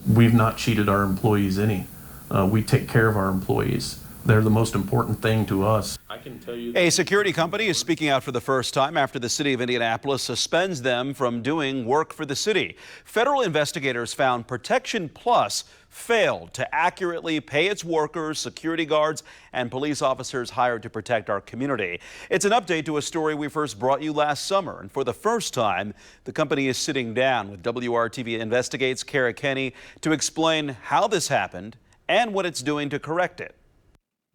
We've not cheated our employees any. We take care of our employees. They're the most important thing to us. I can tell you. A security company is speaking out for the first time after the City of Indianapolis suspends them from doing work for the city. Federal investigators found Protection Plus failed to accurately pay its workers, security guards, and police officers hired to protect our community. It's an update to a story we first brought you last summer. And for the first time, the company is sitting down with WRTV Investigates' Kara Kenny to explain how this happened and what it's doing to correct it.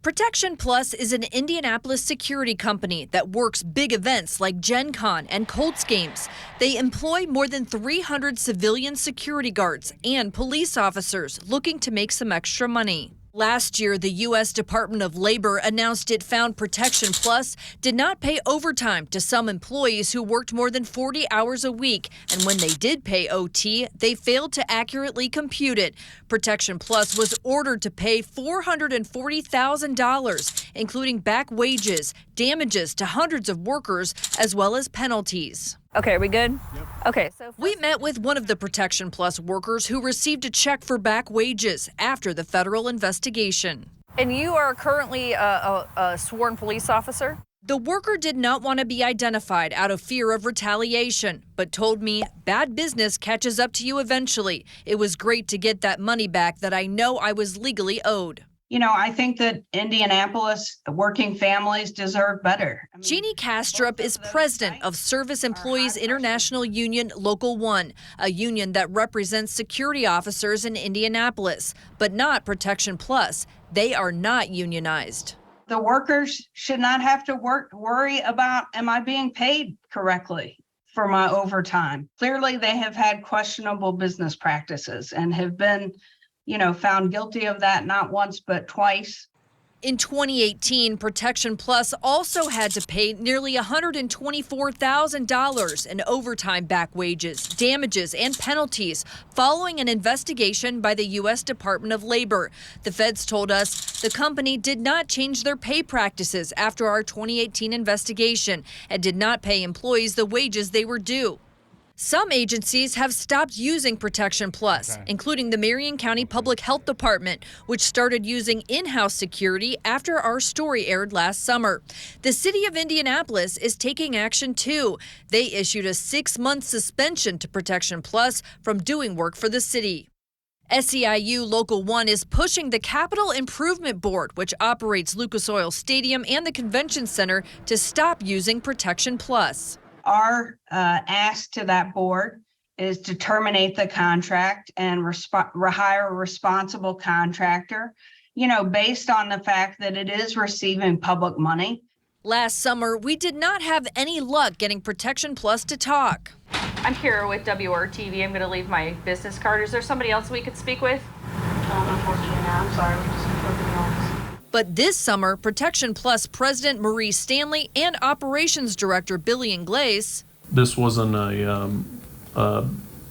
Protection Plus is an Indianapolis security company that works big events like Gen Con and Colts games. They employ more than 300 civilian security guards and police officers looking to make some extra money. Last year, the U.S. Department of Labor announced it found Protection Plus did not pay overtime to some employees who worked more than 40 hours a week. And when they did pay OT, they failed to accurately compute it. Protection Plus was ordered to pay $440,000, including back wages, damages to hundreds of workers, as well as penalties. Okay, are we good? Yep. Okay, so we met with one of the Protection Plus workers who received a check for back wages after the federal investigation. And you are currently a sworn police officer? The worker did not want to be identified out of fear of retaliation, but told me bad business catches up to you eventually. It was great to get that money back that I know I was legally owed. You know, I think that Indianapolis working families deserve better. Jeannie Kastrup is president of Service Employees International Union Local 1, a union that represents security officers in Indianapolis, but not Protection Plus. They are not unionized. The workers should not have to worry about, am I being paid correctly for my overtime? Clearly, they have had questionable business practices and have been found guilty of that not once, but twice. In 2018, Protection Plus also had to pay nearly $124,000 in overtime back wages, damages, and penalties following an investigation by the U.S. Department of Labor. The feds told us the company did not change their pay practices after our 2018 investigation and did not pay employees the wages they were due. Some agencies have stopped using Protection Plus, including the Marion County Public Health Department, which started using in-house security after our story aired last summer. The City of Indianapolis is taking action too. They issued a 6-month suspension to Protection Plus from doing work for the city. SEIU Local 1 is pushing the Capital Improvement Board, which operates Lucas Oil Stadium and the Convention Center, to stop using Protection Plus. Our ask to that board is to terminate the contract and hire a responsible contractor, based on the fact that it is receiving public money. Last summer, we did not have any luck getting Protection Plus to talk. I'm here with WRTV. I'm going to leave my business card. Is there somebody else we could speak with? Unfortunately, no. I'm sorry. We just spoke to the office. But this summer, Protection Plus President Marie Stanley and Operations Director Billy Ingles. This wasn't a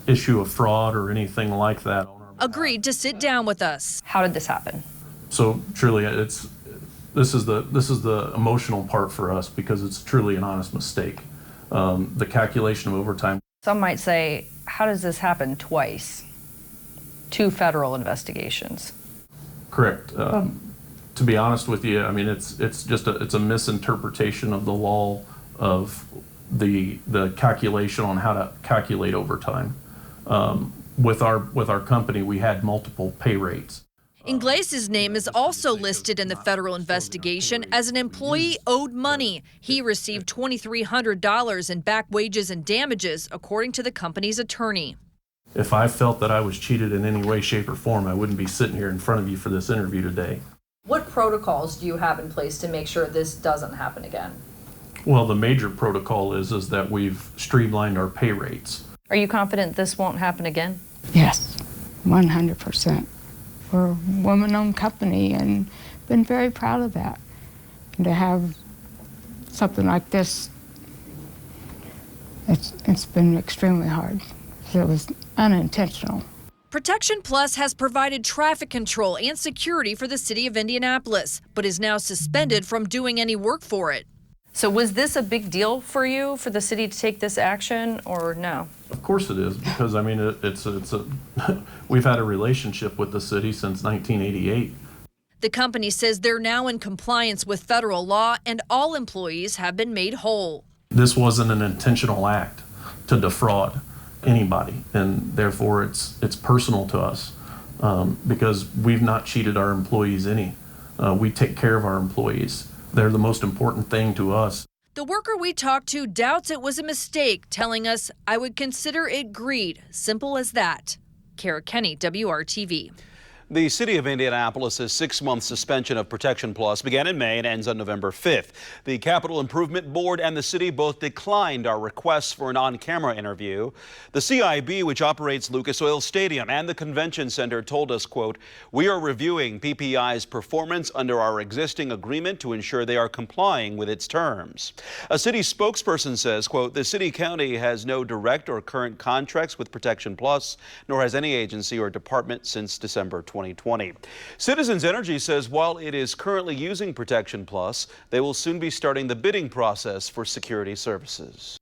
issue of fraud or anything like that. Agreed to sit down with us. How did this happen? So truly, this is the emotional part for us because it's truly an honest mistake. The calculation of overtime. Some might say, how does this happen twice? 2 federal investigations. Correct. To be honest with you, I mean it's a misinterpretation of the law of the calculation on how to calculate overtime. With our company, we had multiple pay rates. Ingles' name is also listed in the federal investigation as an employee owed money. He received $2,300 in back wages and damages, according to the company's attorney. If I felt that I was cheated in any way, shape, or form, I wouldn't be sitting here in front of you for this interview today. What protocols do you have in place to make sure this doesn't happen again? Well, the major protocol is that we've streamlined our pay rates. Are you confident this won't happen again? Yes, 100%. We're a woman-owned company and been very proud of that. And to have something like this, it's been extremely hard. So it was unintentional. Protection Plus has provided traffic control and security for the City of Indianapolis, but is now suspended from doing any work for it. So was this a big deal for you, for the city to take this action, or no? Of course it is, because I mean, we've had a relationship with the city since 1988. The company says they're now in compliance with federal law and all employees have been made whole. This wasn't an intentional act to defraud anybody, and therefore it's personal to us because we've not cheated our employees any. We take care of our employees. They're the most important thing to us. The worker we talked to doubts it was a mistake, telling us, "I would consider it greed, simple as that." Kara Kenny, WRTV. The City of Indianapolis' 6-month suspension of Protection Plus began in May and ends on November 5th. The Capital Improvement Board and the city both declined our requests for an on-camera interview. The CIB, which operates Lucas Oil Stadium and the Convention Center, told us, quote, "We are reviewing PPI's performance under our existing agreement to ensure they are complying with its terms." A city spokesperson says, quote, "The city-county has no direct or current contracts with Protection Plus, nor has any agency or department since December 2020. Citizens Energy says while it is currently using Protection Plus, they will soon be starting the bidding process for security services.